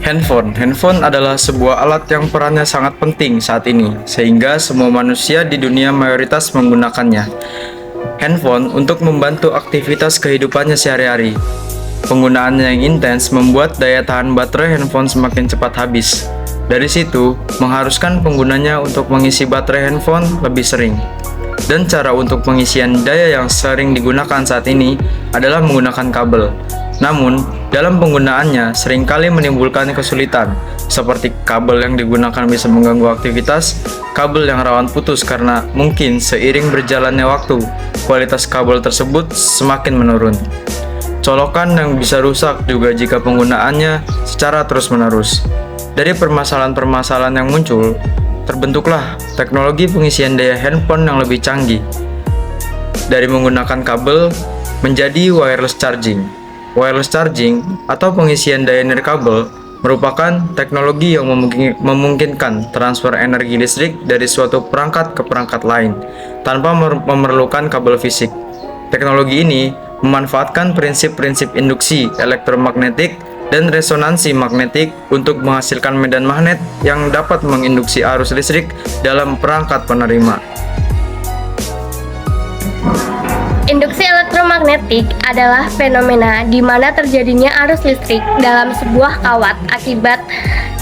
Handphone adalah sebuah alat yang perannya sangat penting saat ini, sehingga semua manusia di dunia mayoritas menggunakannya. Handphone untuk membantu aktivitas kehidupannya sehari-hari. Penggunaannya yang intens membuat daya tahan baterai handphone semakin cepat habis. Dari situ, mengharuskan penggunanya untuk mengisi baterai handphone lebih sering. Dan cara untuk pengisian daya yang sering digunakan saat ini adalah menggunakan kabel. Namun, dalam penggunaannya seringkali menimbulkan kesulitan, seperti kabel yang digunakan bisa mengganggu aktivitas, kabel yang rawan putus karena mungkin seiring berjalannya waktu, kualitas kabel tersebut semakin menurun. Colokan yang bisa rusak juga jika penggunaannya secara terus-menerus. Dari permasalahan-permasalahan yang muncul, terbentuklah teknologi pengisian daya handphone yang lebih canggih. Dari menggunakan kabel menjadi wireless charging. Wireless charging atau pengisian daya nirkabel merupakan teknologi yang memungkinkan transfer energi listrik dari suatu perangkat ke perangkat lain tanpa memerlukan kabel fisik. Teknologi ini memanfaatkan prinsip-prinsip induksi elektromagnetik dan resonansi magnetik untuk menghasilkan medan magnet yang dapat menginduksi arus listrik dalam perangkat penerima. Induksi elektromagnetik adalah fenomena di mana terjadinya arus listrik dalam sebuah kawat akibat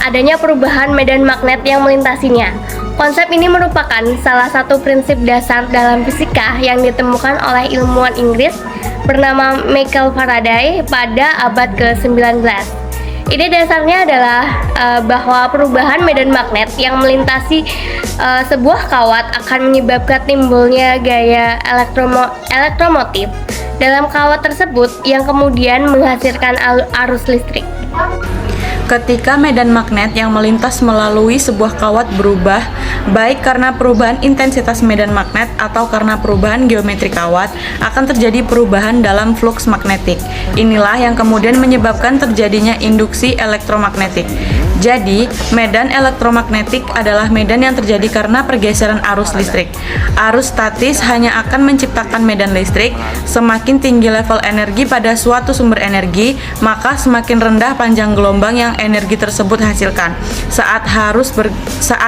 adanya perubahan medan magnet yang melintasinya. Konsep ini merupakan salah satu prinsip dasar dalam fisika yang ditemukan oleh ilmuwan Inggris bernama Michael Faraday pada abad ke-19. Ide dasarnya adalah bahwa perubahan medan magnet yang melintasi sebuah kawat akan menyebabkan timbulnya gaya elektromotif dalam kawat tersebut yang kemudian menghasilkan arus listrik. Ketika medan magnet yang melintas melalui sebuah kawat berubah, baik karena perubahan intensitas medan magnet atau karena perubahan geometri kawat, akan terjadi perubahan dalam fluks magnetik. Inilah yang kemudian menyebabkan terjadinya induksi elektromagnetik. Jadi, medan elektromagnetik adalah medan yang terjadi karena pergeseran arus listrik. Arus statis hanya akan menciptakan medan listrik. Semakin tinggi level energi pada suatu sumber energi, maka semakin rendah panjang gelombang yang energi tersebut hasilkan. Saat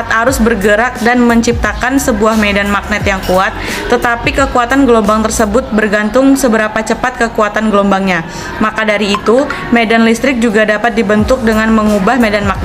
arus bergerak dan menciptakan sebuah medan magnet yang kuat, tetapi kekuatan gelombang tersebut bergantung seberapa cepat kekuatan gelombangnya. Maka dari itu, medan listrik juga dapat dibentuk dengan mengubah medan magnet.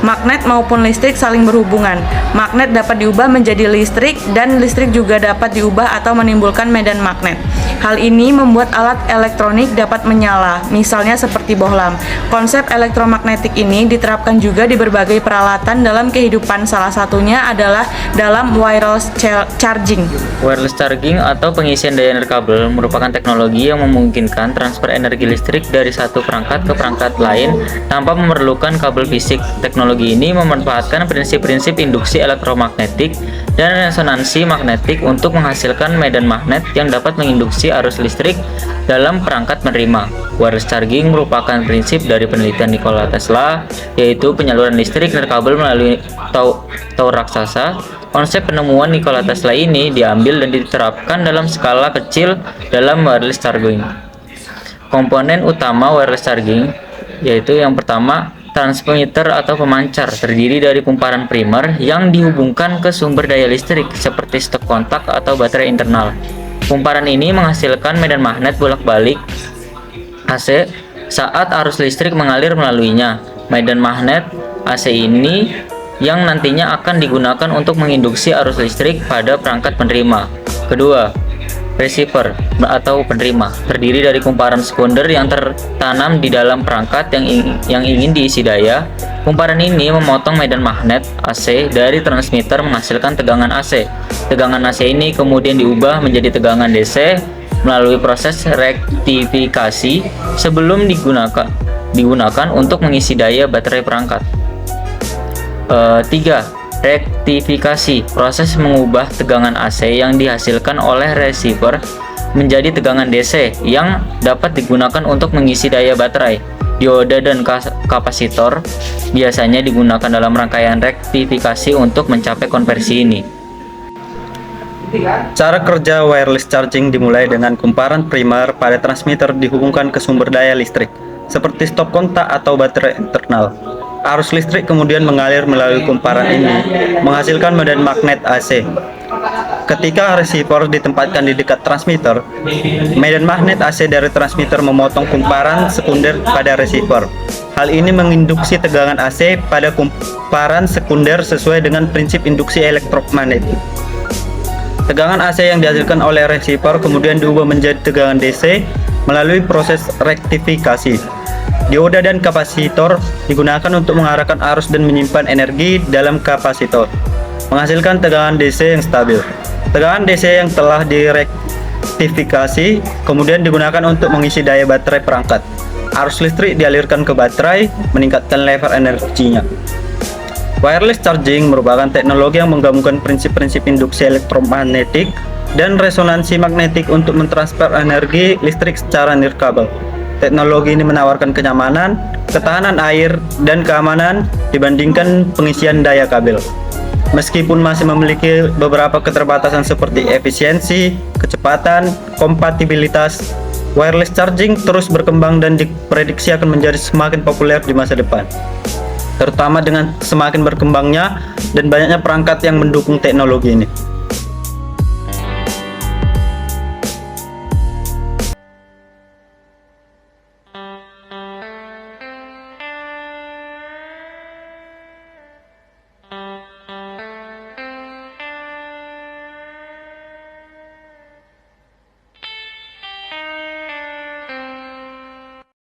Magnet maupun listrik saling berhubungan. Magnet dapat diubah menjadi listrik dan listrik juga dapat diubah atau menimbulkan medan magnet. Hal ini membuat alat elektronik dapat menyala, misalnya seperti bohlam. Konsep elektromagnetik ini diterapkan juga di berbagai peralatan dalam kehidupan, salah satunya adalah dalam wireless charging. Wireless charging atau pengisian daya nirkabel merupakan teknologi yang memungkinkan transfer energi listrik dari satu perangkat ke perangkat lain tanpa memerlukan kabel fisik. Teknologi ini memanfaatkan prinsip-prinsip induksi elektromagnetik dan resonansi magnetik untuk menghasilkan medan magnet yang dapat menginduksi arus listrik dalam perangkat penerima. Wireless charging merupakan prinsip dari penelitian Nikola Tesla, yaitu penyaluran listrik nirkabel melalui tower raksasa. Konsep penemuan Nikola Tesla ini diambil dan diterapkan dalam skala kecil dalam wireless charging. Komponen utama wireless charging yaitu yang pertama, transmitter atau pemancar, terdiri dari kumparan primer yang dihubungkan ke sumber daya listrik seperti stop kontak atau baterai internal. Kumparan ini menghasilkan medan magnet bolak-balik AC saat arus listrik mengalir melaluinya. Medan magnet AC ini yang nantinya akan digunakan untuk menginduksi arus listrik pada perangkat penerima. Kedua, receiver atau penerima, terdiri dari kumparan sekunder yang tertanam di dalam perangkat yang ingin diisi daya. Kumparan ini memotong medan magnet AC dari transmitter menghasilkan tegangan AC. Tegangan AC ini kemudian diubah menjadi tegangan DC melalui proses rektifikasi sebelum digunakan untuk mengisi daya baterai perangkat. 3. Rektifikasi, proses mengubah tegangan AC yang dihasilkan oleh receiver menjadi tegangan DC yang dapat digunakan untuk mengisi daya baterai. Dioda dan kapasitor biasanya digunakan dalam rangkaian rektifikasi untuk mencapai konversi ini. Cara kerja wireless charging dimulai dengan kumparan primer pada transmitter dihubungkan ke sumber daya listrik, seperti stop kontak atau baterai internal. Arus listrik kemudian mengalir melalui kumparan ini, menghasilkan medan magnet AC. Ketika resistor ditempatkan di dekat transmitter, medan magnet AC dari transmitter memotong kumparan sekunder pada resistor. Hal ini menginduksi tegangan AC pada kumparan sekunder sesuai dengan prinsip induksi elektromagnetik. Tegangan AC yang dihasilkan oleh resistor kemudian diubah menjadi tegangan DC melalui proses rektifikasi. Dioda dan kapasitor digunakan untuk mengarahkan arus dan menyimpan energi dalam kapasitor, menghasilkan tegangan DC yang stabil. Tegangan DC yang telah direktifikasi kemudian digunakan untuk mengisi daya baterai perangkat. Arus listrik dialirkan ke baterai, meningkatkan level energinya. Wireless charging merupakan teknologi yang menggabungkan prinsip-prinsip induksi elektromagnetik dan resonansi magnetik untuk mentransfer energi listrik secara nirkabel. Teknologi ini menawarkan kenyamanan, ketahanan air, dan keamanan dibandingkan pengisian daya kabel. Meskipun masih memiliki beberapa keterbatasan seperti efisiensi, kecepatan, kompatibilitas, wireless charging terus berkembang dan diprediksi akan menjadi semakin populer di masa depan, terutama dengan semakin berkembangnya dan banyaknya perangkat yang mendukung teknologi ini.